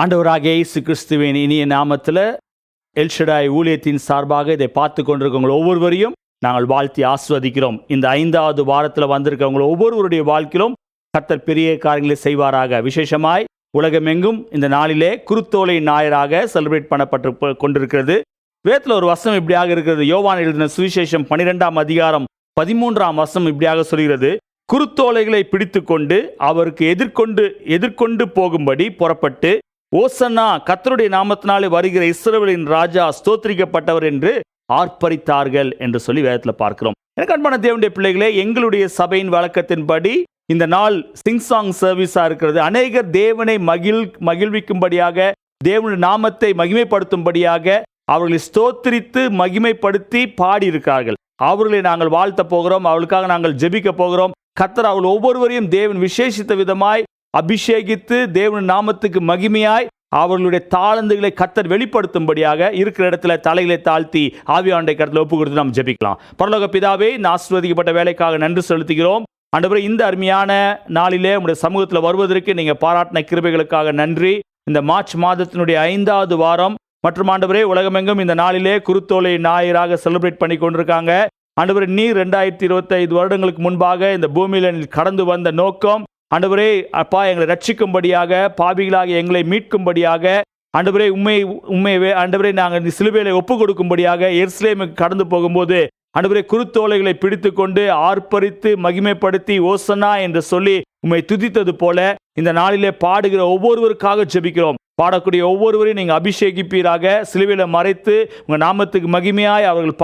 ஆண்டவராகிய இயேசு கிறிஸ்துவின் இனிய நாமத்தில் எல்ஷடாய் ஊழியத்தின் சார்பாக இதை பார்த்து கொண்டிருக்கவங்க ஒவ்வொருவரையும் நாங்கள் வாழ்த்தி ஆஸ்வதிக்கிறோம். இந்த 5வது வாரத்தில் வந்திருக்கவங்க ஒவ்வொருவருடைய வாழ்க்கையிலும் கர்த்தர் பெரிய காரியங்களை செய்வாராக. விசேஷமாய் உலகமெங்கும் இந்த நாளிலே குருத்தோலை ஞாயிறாக செலிப்ரேட் பண்ணப்பட்டு கொண்டிருக்கிறது. வேதத்தில் ஒரு வசனம் இப்படியாக இருக்கிறது. யோவான் எழுதின சுவிசேஷம் 12ஆம் அதிகாரம் 13ஆம் வசனம் இப்படியாக சொல்கிறது. குருத்தோலைகளை பிடித்து கொண்டு அவருக்கு எதிர்கொண்டு போகும்படி புறப்பட்டு, ஓசன்னா, கர்த்தருடைய நாமத்தினாலே வருகிற இஸ்ரவேலின் ராஜா ஸ்தோத்திரிக்கப்பட்டவர் என்று ஆர்ப்பரித்தார்கள் என்று சொல்லி வேதத்தில் பார்க்கிறோம். எனக்கு அன்பான தேவனுடைய பிள்ளைகளே, எங்களுடைய சபையின் வழக்கத்தின்படி இந்த நாள் சிங் சாங் சர்வீஸா இருக்கிறது. அநேகர் தேவனை மகிழ்விக்கும்படியாக, தேவனுடைய நாமத்தை மகிமைப்படுத்தும்படியாக அவர்களை ஸ்தோத்திரித்து மகிமைப்படுத்தி பாடியிருக்கிறார்கள். அவர்களை நாங்கள் வாழ்த்த போகிறோம், அவர்களுக்காக நாங்கள் ஜெபிக்க போகிறோம். கர்த்தர் அவர்கள் ஒவ்வொருவரையும் தேவன் விசேஷித்த விதமாய் அபிஷேகித்து தேவன் நாமத்துக்கு மகிமையாய் அவர்களுடைய தாளந்துகளை கர்த்தர் வெளிப்படுத்தும்படியாக இருக்கிற இடத்துல தலைகளை தாழ்த்தி ஆவியானுடைய கருத்தில் ஒப்பு கொடுத்து நாம் ஜெபிக்கலாம். பரலோக பிதாவே, இந்த ஆசீர்வதிக்கப்பட்ட வேலைக்காக நன்றி செலுத்துகிறோம். ஆண்டவரே, இந்த அருமையான நாளிலே உங்களுடைய சமூகத்தில் வருவதற்கு நீங்கள் பாராட்டின கிருபைகளுக்காக நன்றி. இந்த மார்ச் மாதத்தினுடைய 5வது வாரம் மற்றும் ஆண்டவரே, உலகமெங்கும் இந்த நாளிலே குருத்தோலை ஞாயிறாக செலிப்ரேட் பண்ணி கொண்டிருக்காங்க. ஆண்டவரே, நீர் 2025 வருடங்களுக்கு முன்பாக இந்த பூமியில் கடந்து வந்த நோக்கம், ஆண்டவரே அப்பா, எங்களை ரட்சிக்கும்படியாக, பாவிகளாக எங்களை மீட்கும்படியாக, ஆண்டவரே உண்மை ஆண்டவரே நாங்கள் இந்த சிலுவையிலே ஒப்பு கொடுக்கும்படியாக எருசலேமுக்கு கடந்து போகும்போது, ஆண்டவரே குருத்தோலைகளை பிடித்து கொண்டு ஆர்ப்பரித்து மகிமைப்படுத்தி ஓசன்னா என்று சொல்லி உம்மை துதித்தது போல இந்த நாளிலே பாடுகிற ஒவ்வொருவருக்காக ஜெபிக்கிறோம். பாடக்கூடிய ஒவ்வொருவரையும் நீங்கள் அபிஷேகிப்பீராக. சிலுவையில மறைத்து உங்கள் நாமத்துக்கு மகிமையாய் அவர்கள்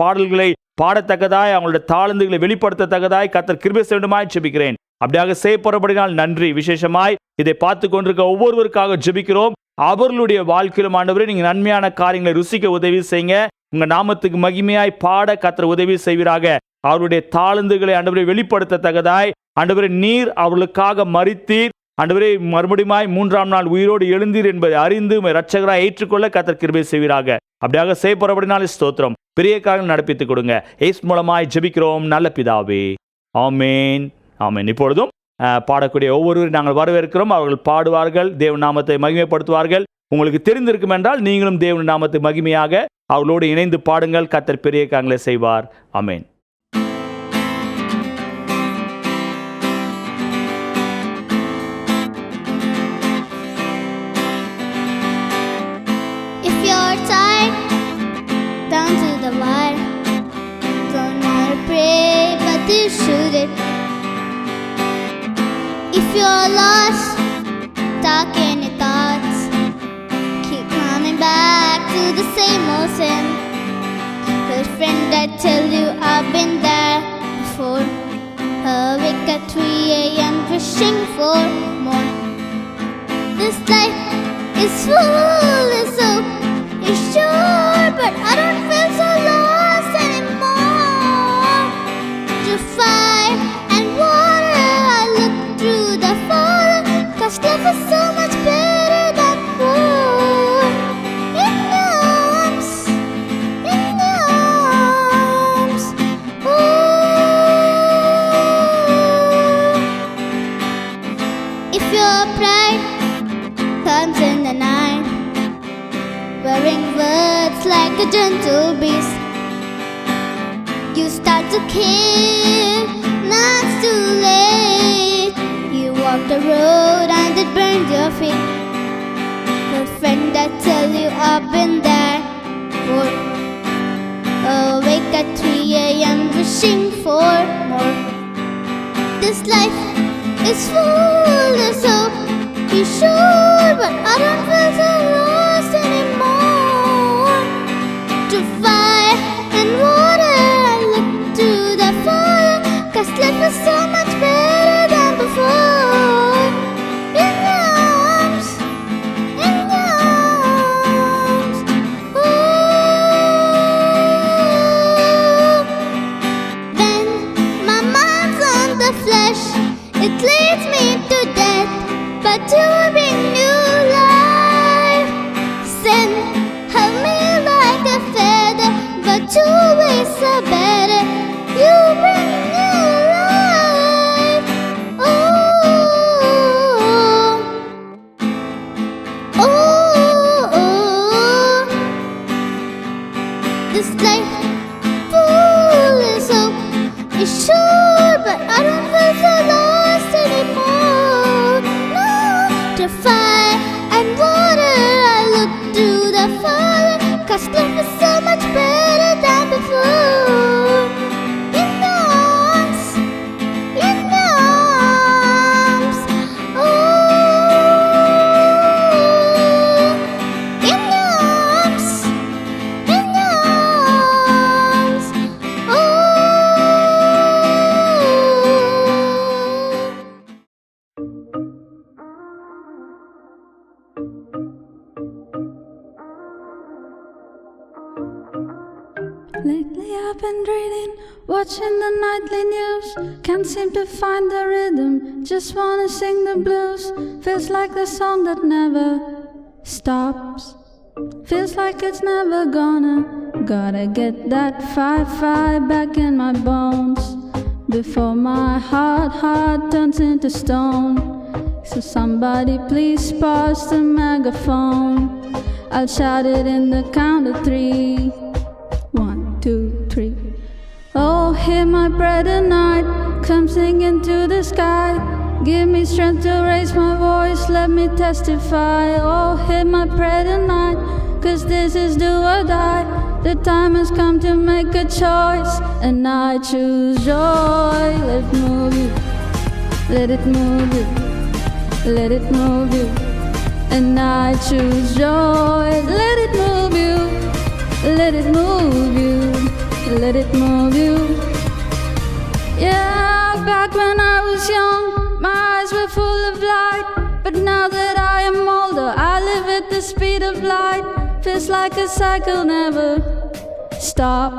பாடல்களை பாடத்தக்கதாய், அவங்களுடைய தாளந்துகளை வெளிப்படுத்தத்தக்கதாய் கர்த்தர் கிருபை செய்ய வேண்டுமாய் ஜெபிக்கிறேன். அப்படியாக செய்யப்படுறபடினால் நன்றி. விசேஷமாய் இதை பார்த்து கொண்டிருக்க ஒவ்வொருவருக்காக ஜெபிக்கிறோம். அவர்களுடைய வாழ்க்கையிலும் ஆண்டவரே நீங்கள் நன்மையான காரியங்களை ருசிக்க உதவி செய்யுங்க. உங்க நாமத்துக்கு மகிமையாய் பாட கர்த்தர் உதவி செய்வீராக. அவருடைய தாளந்துகளை ஆண்டவரை வெளிப்படுத்தத்தக்கதாய், ஆண்டவரே நீர் அவர்களுக்காக மரித்தீர், ஆண்டவரே மறுபடியுமாய் 3ஆம் நாள் உயிரோடு எழுந்தீர் என்பதை அறிந்து இரட்சகராய் ஏற்றுக்கொள்ள கர்த்தர் கிருபை செய்வீராக. அப்படியாக செய்யப்படுறபடினாலே ஸ்தோத்திரம். பெரிய காரியங்கள் நடப்பித்துக் கொடுங்க. இயேசு மூலமாய் ஜெபிக்கிறோம் நல்ல பிதாவே, ஆமேன் ஆமேன். இப்பொழுதும் பாடக்கூடிய ஒவ்வொருவரையும் நாங்கள் வரவேற்கிறோம். அவர்கள் பாடுவார்கள், தேவன் நாமத்தை மகிமைப்படுத்துவார்கள். உங்களுக்கு தெரிந்திருக்கும் என்றால் நீங்களும் தேவன் நாமத்தை மகிமையாக அவர்களோடு இணைந்து பாடுங்கள். கர்த்தர் பெரிய காரியங்களை செய்வார். ஆமேன். Down to the wire, don't wanna pray, but you shouldn't. If you're lost, stuck in your thoughts, keep coming back to the same old sin. Good friend, I tell you, I've been there before. Awake at 3 a.m. wishing for more. This life is full of soap, it's sure, but I don't feel so lost anymore. To fire and water, I look through the fire, 'cause life is so much better than war. In your arms, ooh. If your pride comes in the night, wearing words like a gentle beast, you start to kill, now it's too late. You walk the road and it burned your feet. Good friend, I tell you, I've been there before. Awake at 3 a.m. wishing for more. This life is full of soap, you sure, but I don't feel so lost anymore. To fire and water, I look through the fire, 'cause life is so much better than before. In your arms, ooh. When my mind's on the flesh, it leads me to death, but to bring new life. Sin held me like a feather, but two ways are better. You bring new life. Oh, oh, Lately I've been reading, watching the nightly news. Can't seem to find the rhythm, just wanna sing the blues. Feels like the song that never stops. Feels like it's never gonna. Gotta get that fire back in my bones before my heart turns into stone. So somebody please pass the megaphone. I'll shout it in the count of 3. 1, 2, 3. Oh, hear my prayer tonight, come singing to the sky. Give me strength to raise my voice, let me testify. Oh, hear my prayer tonight, 'cause this is do or die. The time has come to make a choice, and I choose joy. Let it move you, let it move you, let it move you. And I choose joy. Let it move you, let it move you, let it move you. Yeah, back when I was young, my eyes were full of light. But now that I am older, I live at the speed of light. Feels like a cycle never stop.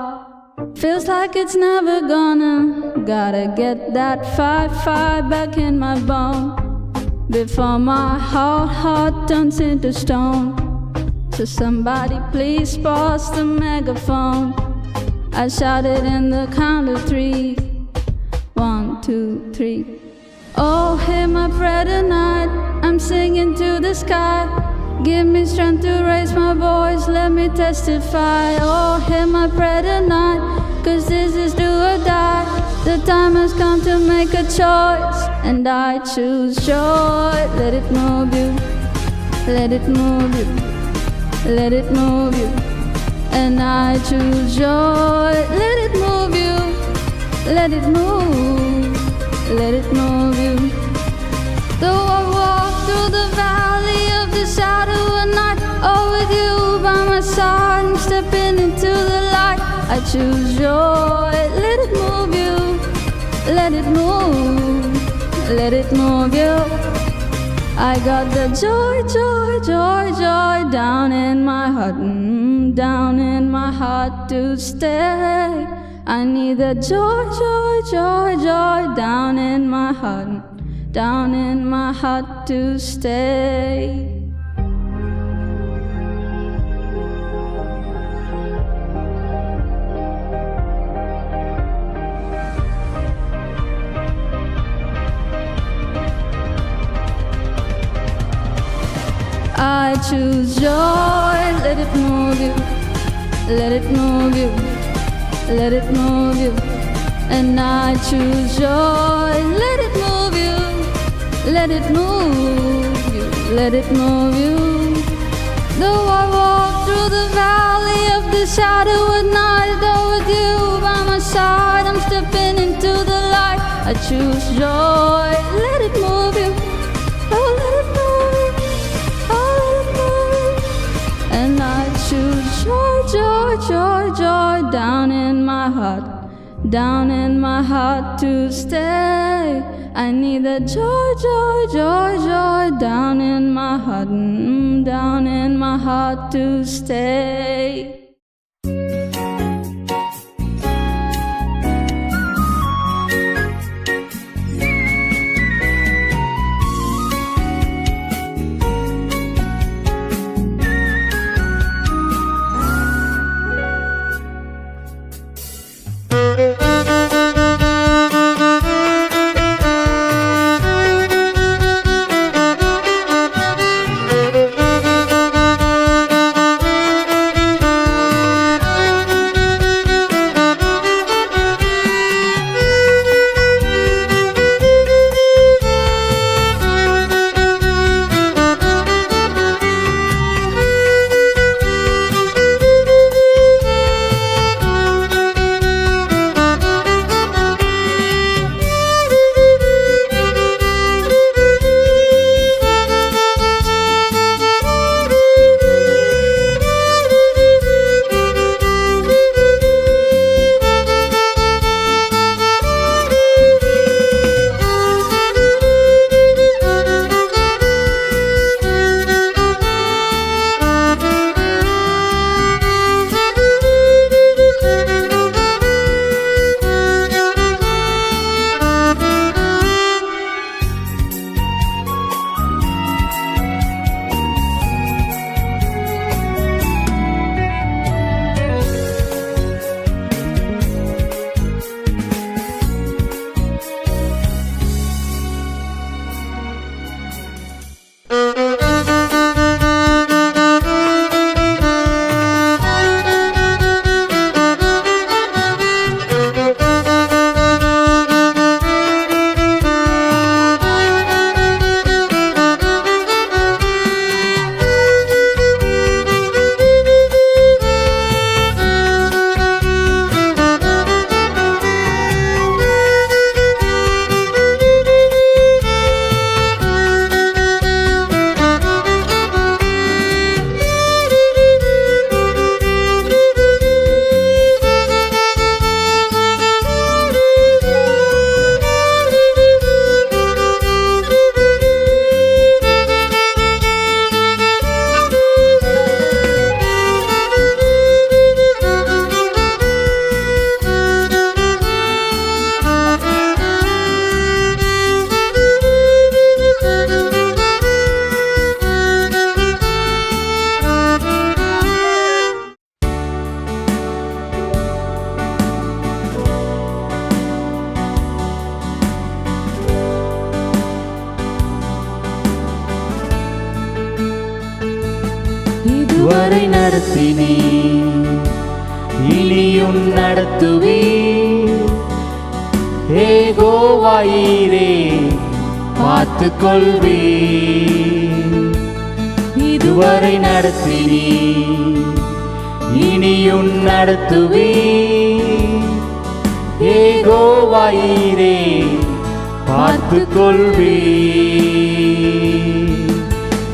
Feels like it's never gonna. Gotta get that fire back in my bone before my heart turns into stone. So somebody please pass the megaphone. I shout it in the count of 3. 1, 2, 3. Oh, hear my prayer tonight, I'm singing to the sky. Give me strength to raise my voice, let me testify. Oh, hear my prayer tonight, 'cause this is do or die. The time has come to make a choice, and I choose joy. Let it move you, let it move you, let it move you. And I choose joy. Let it move you, let it move, let it move you. Though I walk through the valley of the shadow of night, oh, with you by my side, I'm stepping into the light. I choose joy. Let it move you, let it move, let it move you. I got the joy, joy, joy, joy down in my heart, down in my heart to stay. I need the joy, joy, joy, joy down in my heart, down in my heart to stay. I choose joy. Let it move you, let it move you, let it move you. And I choose joy. Let it move you, let it move you, let it move you. Though I walk through the valley of the shadow at night, though with you by my side, I'm stepping into the light. I choose joy. Let it move you, oh, let it move you, oh, let it move you. And I choose joy, joy, joy, joy down in my heart, down in my heart to stay. I need the joy, joy, joy, joy down in my heart, down in my heart to stay. இதுவரை நடத்தினீ இனியும் நடத்துவீ யெகோவாயீரே பார்த்து கொள்வீ இதுவரை நடத்தினீ இனியும் நடத்துவீ யெகோவாயீரே பார்த்து கொள்வீ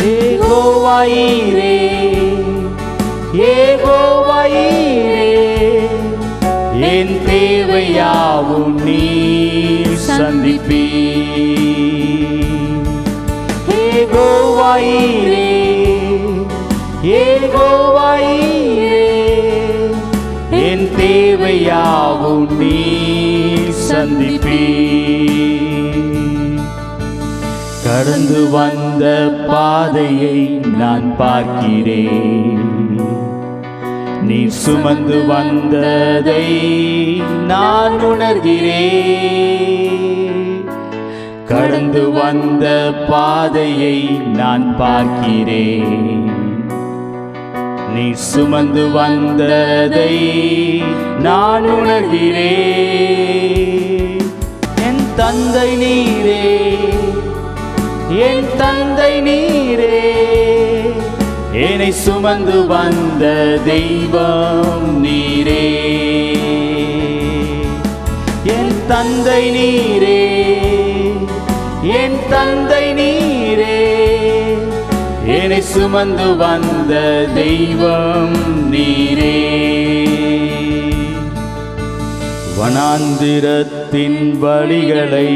யெகோவாயீரே யெகோவாயீரே என் தேவையாவும் நீர் சந்திப்பீ யெகோவாயீரே யெகோவாயீரே என் தேவையாவும் நீர் சந்திப்பீ கடந்து வந்த பாதையை நான் பார்க்கிறேன் நீர் சுமந்து வந்ததை நான் உணர்கிறேன் கடந்து வந்த பாதையை நான் பார்க்கிறேன் நீர் சுமந்து வந்ததை நான் உணர்கிறேன் என் தந்தை நீரே என் தந்தை நீரே என்னை சுமந்து வந்த தெய்வம் நீரே என் தந்தை நீரே என் தந்தை நீரே என்னை சுமந்து வந்த தெய்வம் நீரே வனாந்திரத்தின் வழிகளை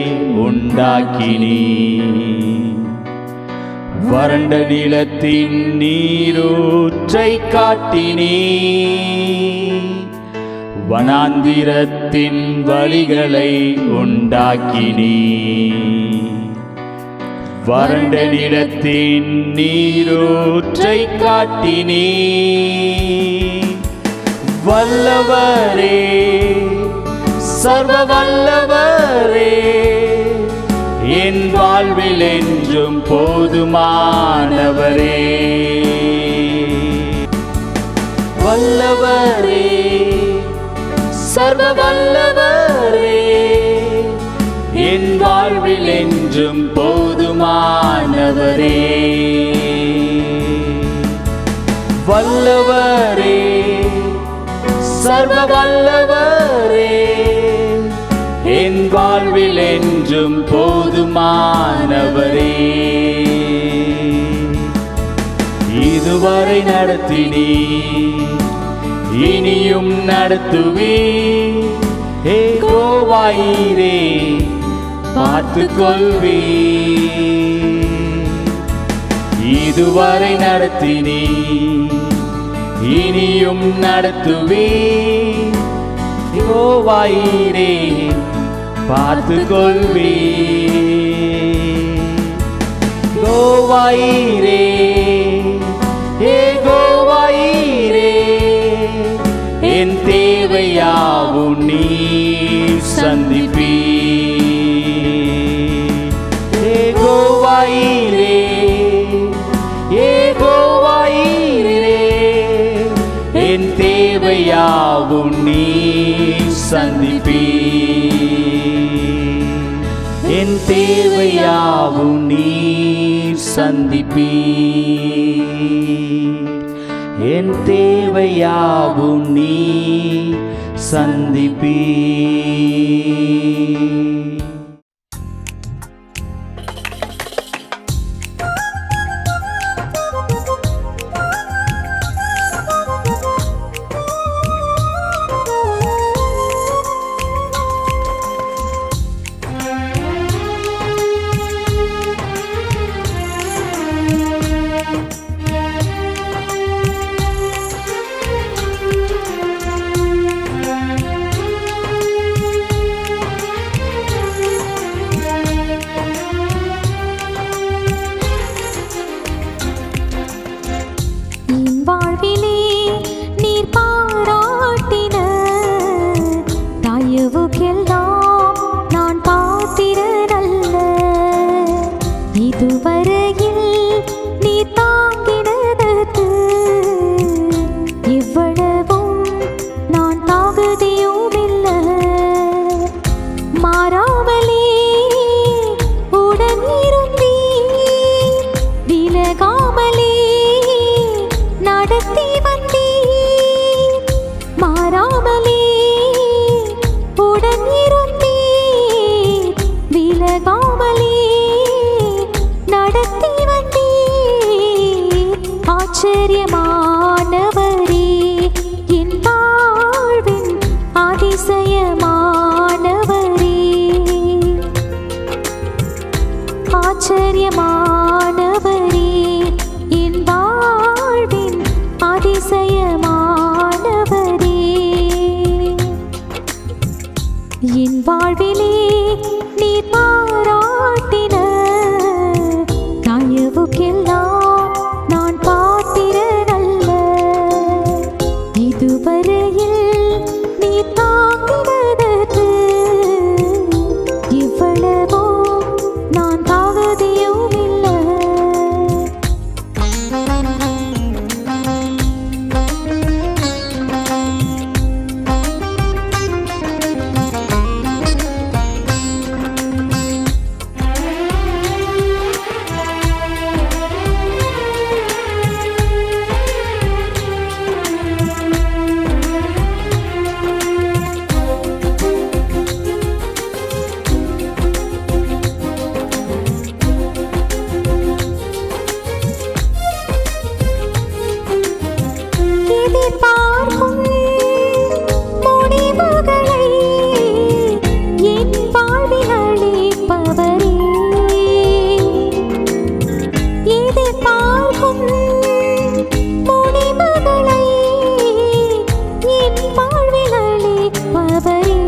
உண்டாக்கினீ வறண்ட நிலத்தின் நீரூற்றை காட்டினீ வனாந்திரத்தின் வழிகளை உண்டாக்கினீ வறண்ட நிலத்தின் நீரூற்றை காட்டினீ வல்லவரே சர்வ வல்லவரே என் வாழ்வில் என்றும் போதுமானவரே வல்லவரே சர்வ வல்லவரே என் வாழ்வில் என்றும் போதுமானவரே வல்லவரே சர்வ வல்லவரே என் வாழ்வில் என்றும் போதுமானவரே இதுவரை நடத்தினீ இனியும் நடத்துவீ யெகோவாயீரே பார்த்து கொள்வீ இதுவரை நடத்தினீ இனியும் நடத்துவீ யெகோவாயீரே பார்த்து கொள்வீ யெகோவாயீரே யெகோவாயீரே என் தேவையாவும் நீர் சந்திப்பீ யெகோவாயீரே யெகோவாயீரே என் தேவையாவும் நீர் சந்திப்பீ என் தேவையாவும் நீர் சந்திப்பீ என் தேவையாவும் நீர் சந்திப்பீ விலகாமலே நடத்தி வந்தீர், மாறாமலே உடன் இருந்தீர், விலகாமலே நடத்தி வந்தீர். ஆச்சரியமானவரே, என் வாழ்வின் அதிசயமானவரே, ஆச்சரியமானவரே, என் வாழ்வின் அதிசயமானவரே. என் வாழ்விலே நீர் பாராட்டின தயவுக்கெல்லாம் நான் பாத்திரனல்ல. இதுவரையில் நீர் தாங்கினதற்கு இவ்வளவோ நான் தாவதியும் இல்லை. எதிர்பார்க்கும் முடிவுகளை என் வாழ்வில் அளிப்பவரே, எதிர்பார்க்கும் முடிவுகளை என் வாழ்வில் அளிப்பவரே.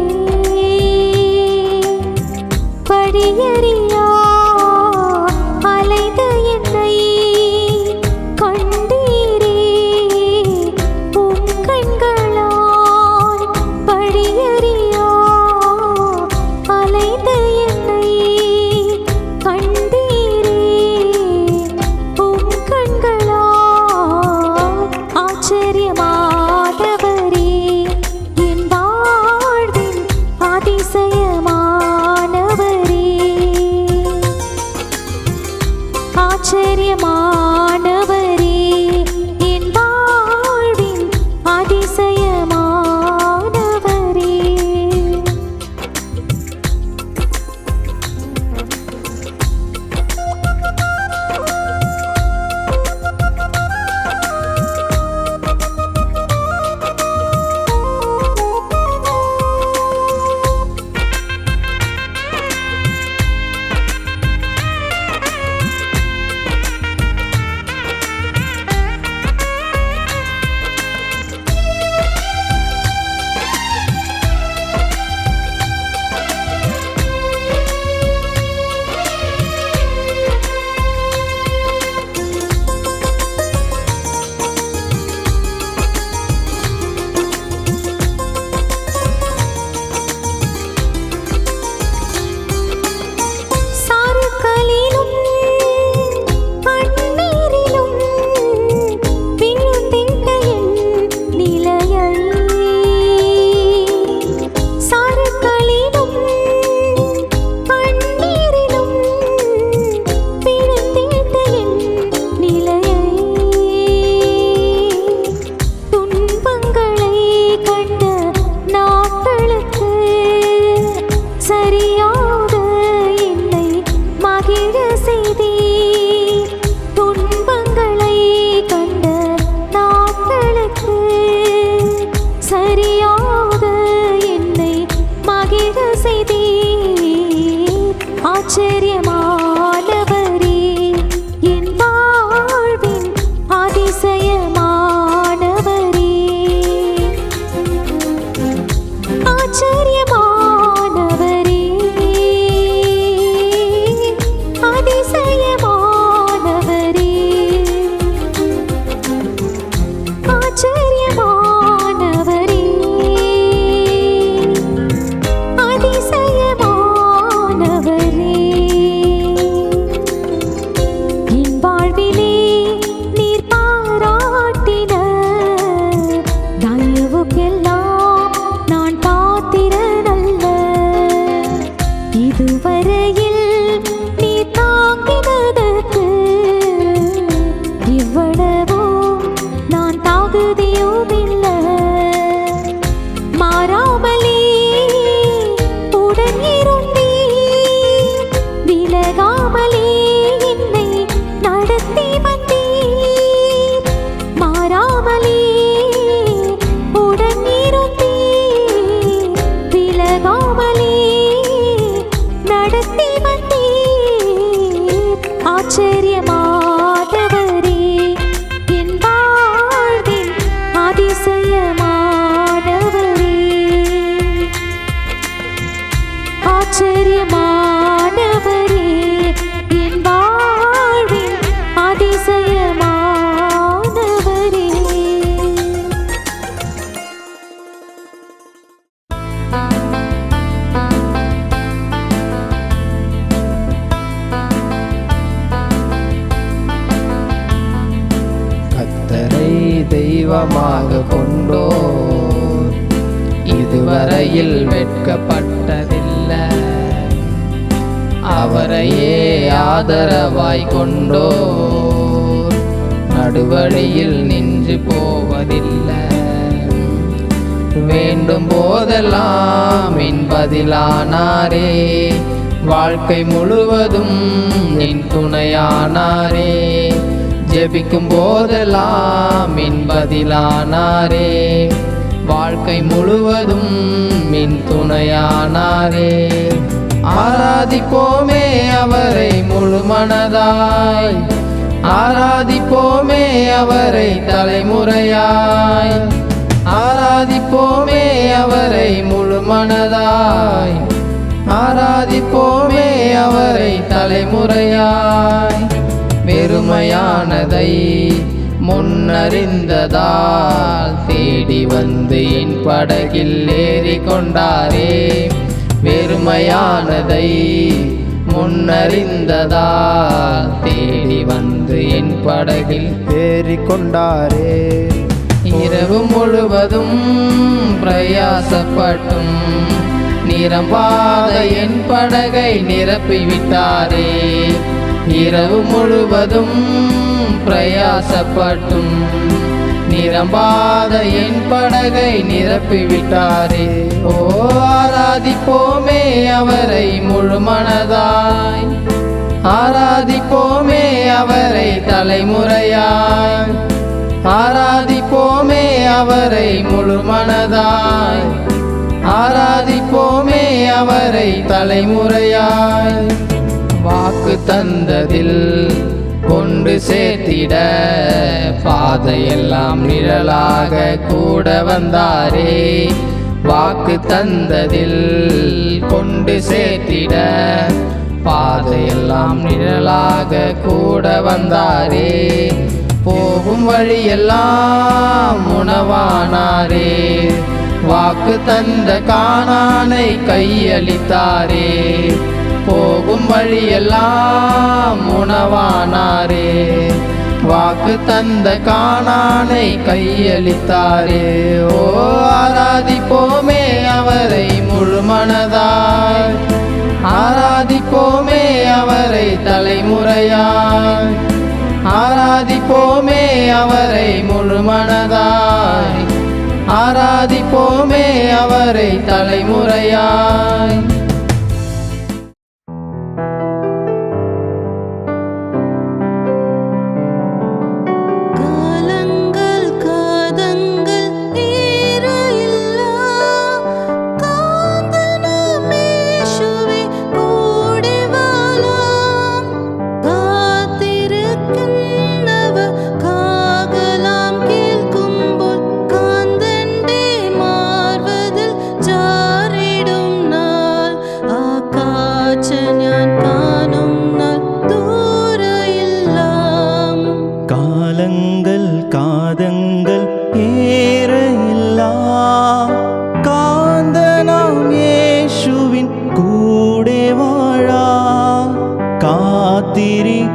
வழியறியா அலைந்த என்னை கண்டீரே, உம் கண்களால் வழியறியா அலைந்த என்னை கண்டீரே, உம் கண்களால். ஆச்சரியமானவரே, என் வாழ்வின் அதிசயமானவரே, ஆச்சரியமானவரே, என் வாழ்வின் அதிசயமானவரே. நடத்தி வந்தீர் மாறாமலே உடனிருந்தீர் விலகாமலே நடத்தி வந்தீர் ஆச்சரியமானவரே என் வாழ்வின் அதிசயமானவரே ஆச்சரியமானவரே என் வாழ்வின் அதிசயமானவரே கர்த்தரை தெய்வமாக கொண்டோர் இதுவரையில் வெட்கப்பட்டதில்லை. அவரையே ஆதரவாய் கொண்டோர் நடுவழியில் நின்று போவதில்லை. வேண்டும் போதெல்லாம் என் பதிலானாரே, வாழ்க்கை முழுவதும் என் துணையானாரே. ஜெபிக்கும் போதெல்லாம் என் பதிலானாரே, வாழ்க்கை முழுவதும் என் துணையானாரே. ஆராதிப்போமே அவரை முழு மனதாய், ஆராதிப்போமே அவரை தலைமுறையாய். ஆராதிப்போமே அவரை முழு மனதாய், ஆராதிப்போமே அவரை தலைமுறையாய். வெறுமையானதை முன்னறிந்ததால் தேடி வந்து என் படகில் ஏறி கொண்டாரே. வெறுமையானதை முன்னறிந்ததால் தேடி வந்து என் படகில் ஏறி கொண்டாரே. இரவு முழுவதும் பிரயாசப்பட்டும் நிரம்பாத என் படகை நிரப்பிவிட்டாரே. இரவு முழுவதும் பிரயாசப்பட்டும் நிரம்பாத என் படகை நிரப்பிவிட்டாரே. ஓ ஆராதிப்போமே அவரை முழு மனதாய், ஆராதிப்போமே அவரை தலைமுறையாய். ஆராதிப்போமே அவரை முழு மனதாய், ஆராதிப்போமே அவரை தலைமுறையாய். வாக்கு தந்ததில் கொண்டு சேர்த்திட பாதையெல்லாம் நிழலாக கூட வந்தாரே. வாக்கு தந்ததில் கொண்டு சேர்த்திட பாதையெல்லாம் நிழலாக கூட வந்தாரே. போகும் வழியெல்லாம் உணவானாரே, வாக்கு தந்த கானானை கையளித்தாரே. போகும் வழியெல்லாம் உணவானாரே, வாக்கு தந்த கானானை கையளித்தாரே. ஓ ஆராதிப்போமே அவரை முழு மனதாய், ஆராதிப்போமே அவரை தலைமுறையாய். ஆராதிப்போமே அவரை முழு மனதாய், ஆராதிப்போமே அவரை தலைமுறையாய்.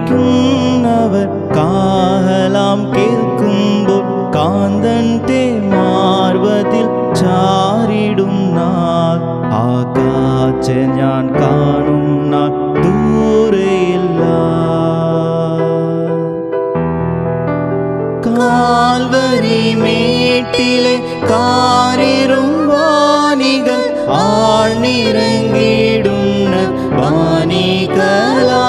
காத்திருக்கின்றவர் காகலாம் கேட்கும்போல் காந்தன் മാർവതിൽ ചാരിടും നാൾ ആകാശ ഞാൻ കാണും നാൾ ദൂരെയില്ല. കാൽവരി മേട്ടിലെ കാരിരും വാനികൾ ആഴ്ന്നിറങ്ങിടുന്ന വാനികളാ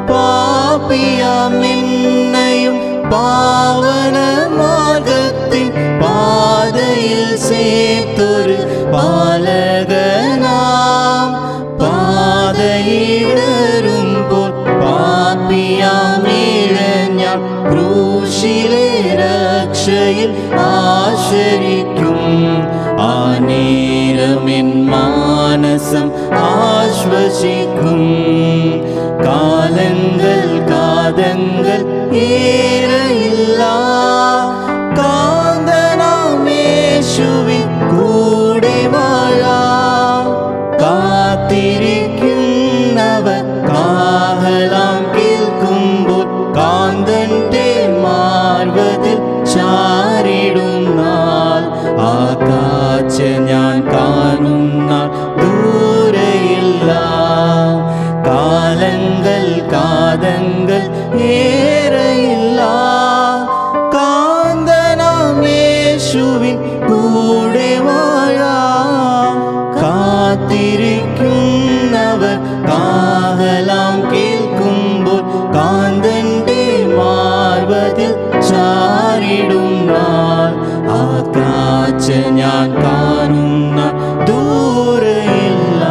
പാപിയാ எல்லாம் என்னையும் பாவன மார்க்கத்தின் பாதையில் சேர்த்தொரு பாலகனாம் பாதையிடரும் போல் பாப்பியாம் இளைஞர் ക്രൂശിലെ രക്ഷയിൽ ആശ്രയിക്കും ആനേരമെൻ മാനസം ആശ്വസിക്കും കാലങ്ങൾ കാതങ്ങൾ ഏറെയില്ല കാന്തനാമേശുവിൻ കൂടെ വാഴാം കാത്തിരിക്കുന്നവർ കാഹളം കേൾക്കുമ്പോൾ കാന്തന്റെ മാർവതിൽ ചാരിടും നാൾ ആ കാഴ്ച ഞാൻ കാണും നാൾ ദൂരെയില്ല കാലങ്ങൾ കാതങ്ങൾ ഏറെയില്ല കാന്തനാമേശുവിൻ കൂടെ വാഴാം കാത്തിരിക്കുന്നവർ കാഹളം കേൾക്കുമ്പോൾ കാന്തന്റെ മാർവതിൽ ചാരിടും നാൾ ആ കാഴ്ച ഞാൻ കാണുന്ന ദൂരെയില്ല.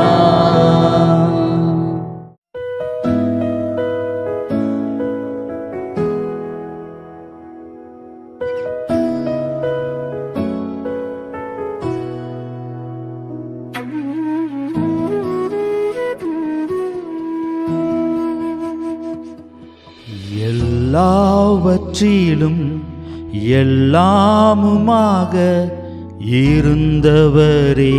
எல்லாவற்றிலும் எல்லாமுமாக இருந்தவரே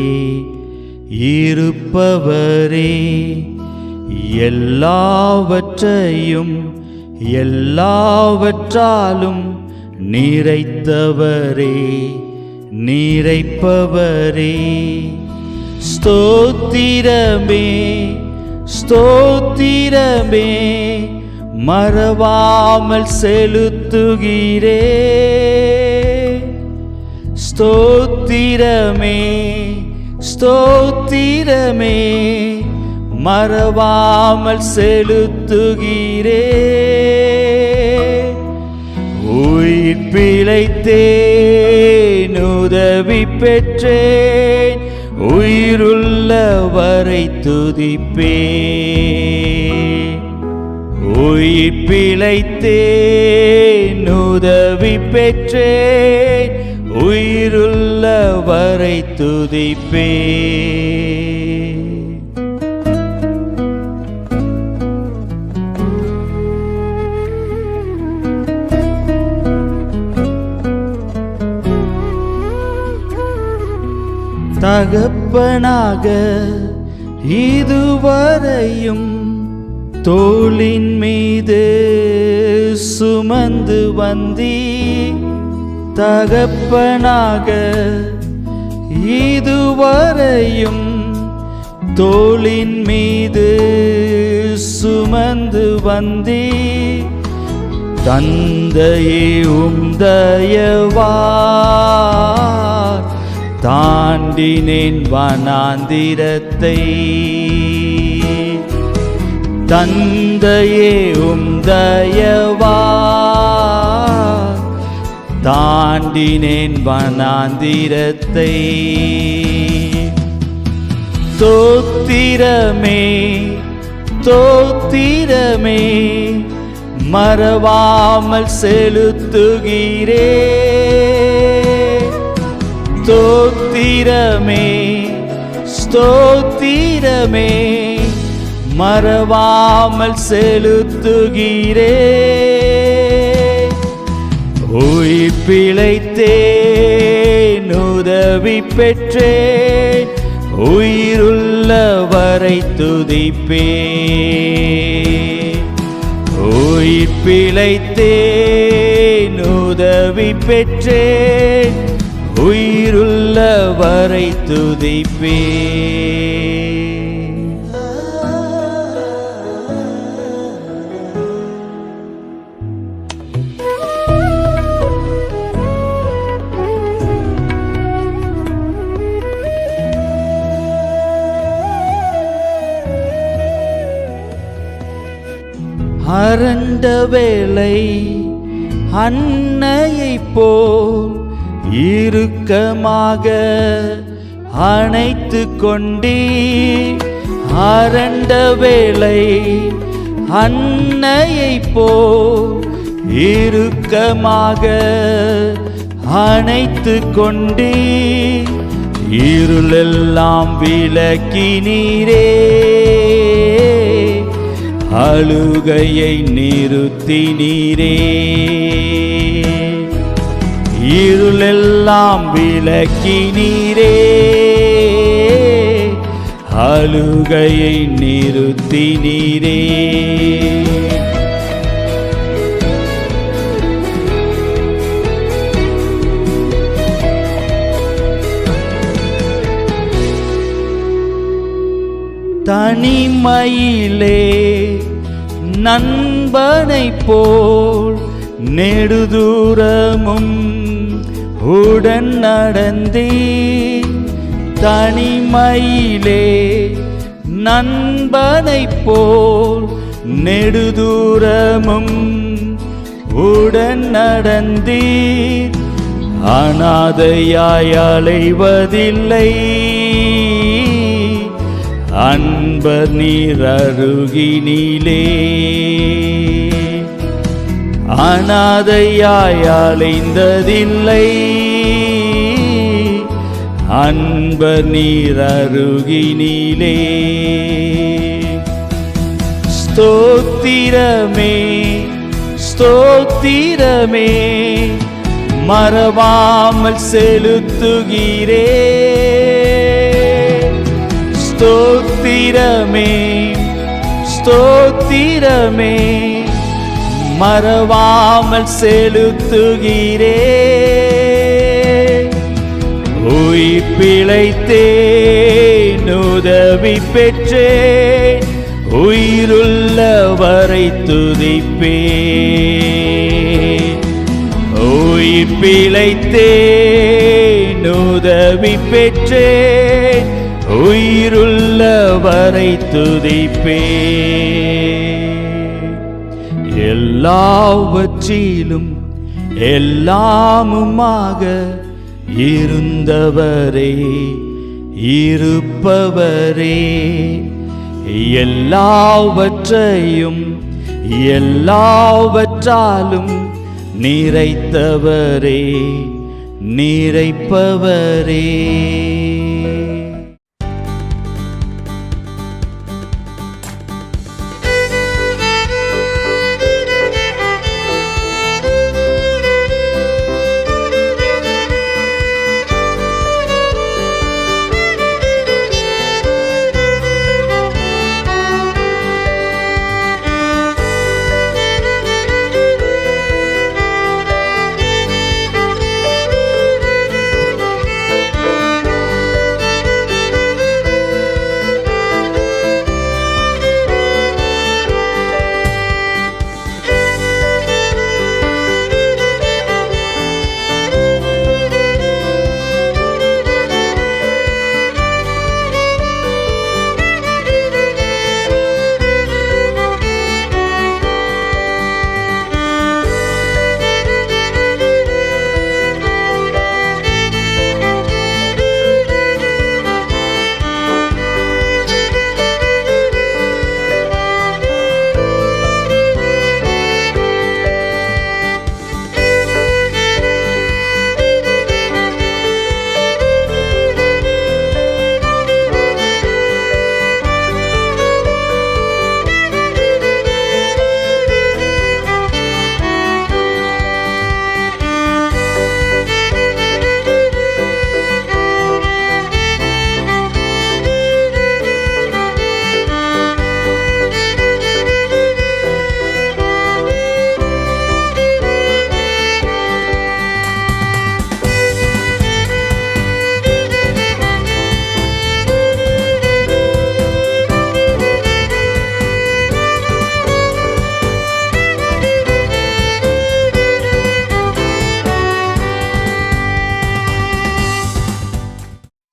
இருப்பவரே எல்லாவற்றையும் எல்லாவற்றாலும் நிறைத்தவரே நிறைப்பவரே ஸ்தோத்திரமே ஸ்தோத்திரமே மறவாமல் செலுத்துகிறே ஸ்தோத்திரமே ஸ்தோத்திரமே மறவாமல் செலுத்துகிறே உயிர் பிழைத்தேன் உதவி பெற்றேன் உயிருள்ளவரை துதிப்பேன் உயிர் பிழைத்தேன் உதவி பெற்றேன் உயிருள்ளவரை துதிப்பேன். தகப்பனாக இதுவரையும் தோளின் மீது சுமந்து வந்தீ தகப்பனாக இதுவரையும் தோளின் மீது சுமந்து வந்தீ தந்தையே தயவார் தாண்டினேன் வனாந்திரத்தை தந்தையே தயவார் தாண்டினேன் வனாந்திரத்தை தோத்திரமே தோத்திரமே மறவாமல் செலுத்துகிறே ஸ்தோத்திரமே ஸ்தோத்திரமே மறவாமல் செலுத்துகிறே உயிர் பிழைத்தேன் உதவி பெற்றேன் உயிருள்ளவரை துதிப்பேன் உயிர் பிழைத்தேன் உதவி பெற்றேன் உயிருள்ளவரை துதிப்பேன். அரண்ட வேளை அன்னையைப் போல் இறுக்கமாக அணைத்து கொண்டே, அரண்ட வேளை அன்னையைப் போல் இறுக்கமாக அணைத்து கொண்டே, இருளெல்லாம் விலக்கினீரே, அழுகையை நிறுத்தினீரே, இருளெல்லாம் விலக்கினீரே, அழுகையை நிறுத்தினீரே. தனிமையிலே நண்பனைப் போல் நெடுதூரமும் உடன் நடந்தே, தனிமையிலே நண்பனைப் போல் நெடுதூரமும் உடன் நடந்தீர், அனாதையாய் அலைவதில்லை, அன்பர் நீர் அருகினிலே, அனாதையாய் அலைந்ததில்லை, அன்பர் நீர் அருகினிலே. ஸ்தோத்திரமே ஸ்தோத்திரமே மறவாமல் செலுத்துகிறே, ஸ்தோத்திரமே ஸ்தோத்திரமே மறவாமல் செலுத்துகிறே, உயிர் பிழைத்தேன் உதவி பெற்றேன், உயிருள்ளவரை துதிப்பேன், உயிர் பிழைத்தேன் உதவி பெற்றேன், உயிருள்ளவரை துதிப்பேன். எல்லாவற்றிலும் எல்லாமுமாக இருந்தவரே இருப்பவரே, எல்லாவற்றையும் எல்லாவற்றாலும் நிறைத்தவரே நிறைப்பவரே.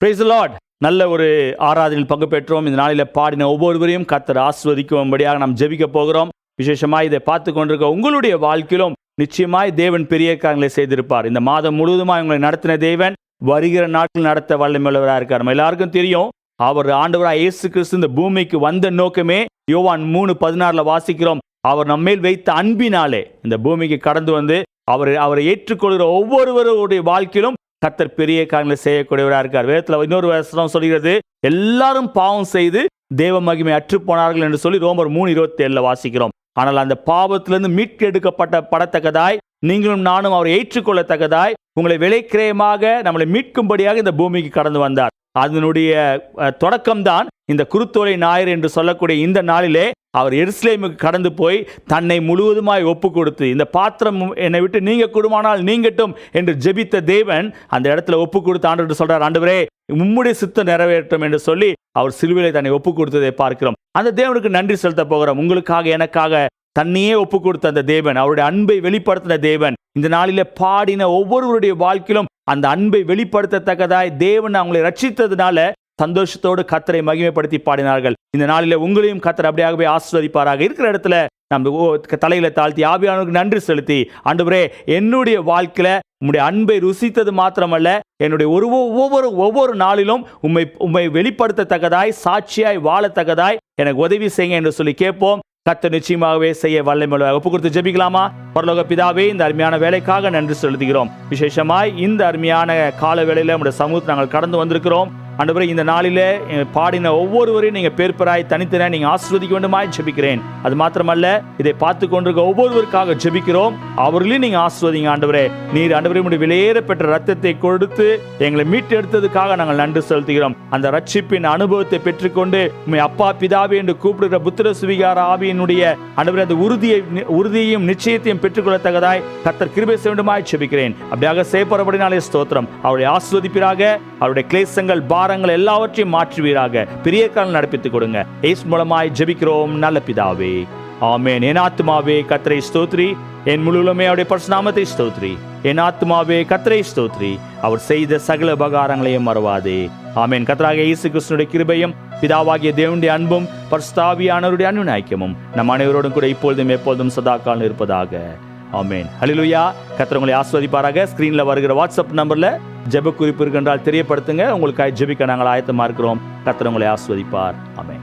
Praise the Lord. நல்ல ஒரு ஆராதனையில் பங்கு பெற்றோம். இந்த நாளில் பாடின ஒவ்வொருவரையும் கர்த்தர் ஆசீர்வதிக்கும்படியாக நாம் ஜெபிக்க போகிறோம். விசேஷமாய் இதை பார்த்து கொண்டிருக்க உங்களுடைய வாழ்க்கையிலும் நிச்சயமாய் தேவன் பெரிய காரியங்களை செய்திருப்பார். இந்த மாதம் முழுவதுமாய் உங்களை நடத்தின தேவன் வருகிற நாட்கள் நடத்த வல்லமையுள்ளவராக இருக்கார். நம்ம எல்லாருக்கும் தெரியும், அவர் ஆண்டவராய் இயேசு கிறிஸ்து இந்த பூமிக்கு வந்த நோக்கமே யோவான் 3:16 வாசிக்கிறோம். அவர் நம்மேல் வைத்த அன்பினாலே இந்த பூமிக்கு கடந்து வந்து அவரை ஏற்றுக்கொள்கிற ஒவ்வொருவருடைய வாழ்க்கையிலும் கர்த்தர் பெரிய காரியங்களை செய்யக்கூடியவராக இருக்கார். வேதத்தில் இன்னொரு வசனம் சொல்கிறது, எல்லாரும் பாவம் செய்து தேவ மகிமை அற்று போனார்கள் என்று சொல்லி ரோமர் 3:27 வாசிக்கிறோம். ஆனால் அந்த பாவத்திலிருந்து மீட்டெடுக்கப்படத்தக்கதாய் நீங்களும் நானும் அவரை ஏற்றுக்கொள்ளத்தக்கதாய் உங்களை விலைக்கிரயமாக நம்மளை மீட்கும்படியாக இந்த பூமிக்கு கடந்து வந்தார். அதனுடைய தொடக்கம்தான் இந்த குருத்தோலை ஞாயிறு என்று சொல்லக்கூடிய இந்த நாளிலே அவர் எருசலேமுக்கு கடந்து போய் தன்னை முழுவதுமாய் ஒப்பு கொடுத்து, இந்த பாத்திரம் என்னை விட்டு நீங்க கூடுமானால் நீங்கட்டும் என்று ஜெபித்த தேவன் அந்த இடத்துல ஒப்பு கொடுத்த ஆண்டு சொல்றார், ஆண்டவரே உம்முடைய சித்தம் நிறைவேற்றும் என்று சொல்லி அவர் சிலுவையிலே தன்னை ஒப்பு கொடுத்ததை பார்க்கிறோம். அந்த தேவனுக்கு நன்றி செலுத்த போகிறோம். உங்களுக்காக எனக்காக தன்னையே ஒப்பு கொடுத்த அந்த தேவன், அவருடைய அன்பை வெளிப்படுத்தின தேவன், இந்த நாளிலே பாடின ஒவ்வொருவருடைய வாழ்க்கையிலும் அந்த அன்பை வெளிப்படுத்தத்தக்கதாய் தேவன் அவங்களை ரட்சித்ததுனால சந்தோஷத்தோடு கர்த்தரை மகிமைப்படுத்தி பாடினார்கள். இந்த நாளிலே உங்களையும் கர்த்தர் அப்படியாகவே ஆசீர்வதிப்பாராக. இருக்கிற இடத்துல நம்ம தலையில தாழ்த்தி ஆவியானவருக்கு நன்றி செலுத்தி, ஆண்டவரே என்னுடைய வாழ்க்கையில உம்முடைய அன்பை ருசித்தது மாத்திரமல்ல, என்னுடைய ஒவ்வொரு நாளிலும் உம்மை வெளிப்படுத்தத்தக்கதாய் சாட்சியாய் வாழத்தக்கதாய் எனக்கு உதவி செய்யுங்க என்று சொல்லி கேட்போம். கர்த்தர் நிச்சயமாகவே செய்ய வல்லமையுள்ள. ஒப்பு கொடுத்து ஜெபிக்கலாமா? பரலோக பிதாவே, இந்த அருமையான வேலைக்காக நன்றி செலுத்துகிறோம். விசேஷமாய் இந்த அருமையான கால வேளையில நம்முடைய சமூகத்தில் நாங்கள் கடந்து வந்திருக்கிறோம். ஆண்டவரே, இந்த நாளிலே பாடின ஒவ்வொருவரையும் நீங்க பேர்பெறாய் தனித்தன நீங்க ஆசீர்வதிக்க வேண்டுமாய் ஜெபிக்கிறேன். அது மாத்திரமல்ல, இதை பார்த்து கொண்டிருக்க ஒவ்வொருவருக்காக ஜெபிக்கிறோம். அவர்களையும் நீங்க ஆசீர்வதிங்க ஆண்டவரே. நீர் ஆண்டவரே உம்முடைய விலையேற பெற்ற ரத்தத்தை கொடுத்து எங்களை மீட்டெடுத்ததுக்காக நாங்கள் நன்றி செலுத்துகிறோம். அந்த ரட்சிப்பின் அனுபவத்தை பெற்றுக்கொண்டு உம்மை அப்பா பிதாவே என்று கூப்பிடுகிற புத்திர சுவிகார ஆவியினுடைய ஆண்டவரே அந்த உறுதியையும் நிச்சயத்தையும் பெற்றுக்கொள்ளத்தக்கதாய் கர்த்தர் கிருபை செய்ய வேண்டுமாய் ஜெபிக்கிறேன். அப்படியாக செய்யப்படும்படினாலே ஸ்தோத்திரம். அவருடைய ஆசீர்வதிப்பீராக. அவருடைய கிளேசங்கள் பாரங்கள் எல்லாவற்றையும் மாற்றுவீராக. பெரிய காலம் நடப்பித்துக் கொடுங்க. இயேசு மூலமாய் ஜெபிக்கிறோம் நல்ல பிதாவே, ஆமென். என் ஆத்துமாவே கர்த்தரை ஸ்தோத்ரி, என் முழுவதுமே அவருடைய பரிசுநாமத்தை ஸ்தோத்ரி. என் ஆத்துமாவே கர்த்தரை ஸ்தோத்ரி, அவர் செய்த சகல உபகாரங்களையும் மறவாதே. ஆமென். கர்த்தராகிய இயேசு கிறிஸ்துவினுடைய கிருபையும் பிதாவாகிய தேவனுடைய அன்பும் பரிசுத்த ஆவியானவருடைய அன்பின் ஐக்கியமும் நம் அனைவரோடும் கூட இப்பொழுதும் எப்பொழுதும் சதாகாலம் இருப்பதாக. ஆமென். ஹல்லேலூயா. கர்த்தர் உங்களை ஆசீர்வதிப்பாராக. ஸ்கிரீன்ல வருகிற வாட்ஸ்அப் நம்பர்ல ஜெப குறிப்பு இருக்கின்றால் தெரியப்படுத்துங்க. உங்களுக்காக ஜெபிக்க நாங்கள் ஆயத்தமா இருக்கிறோம். கர்த்தர் உங்களை ஆசீர்வதிப்பார். ஆமென்.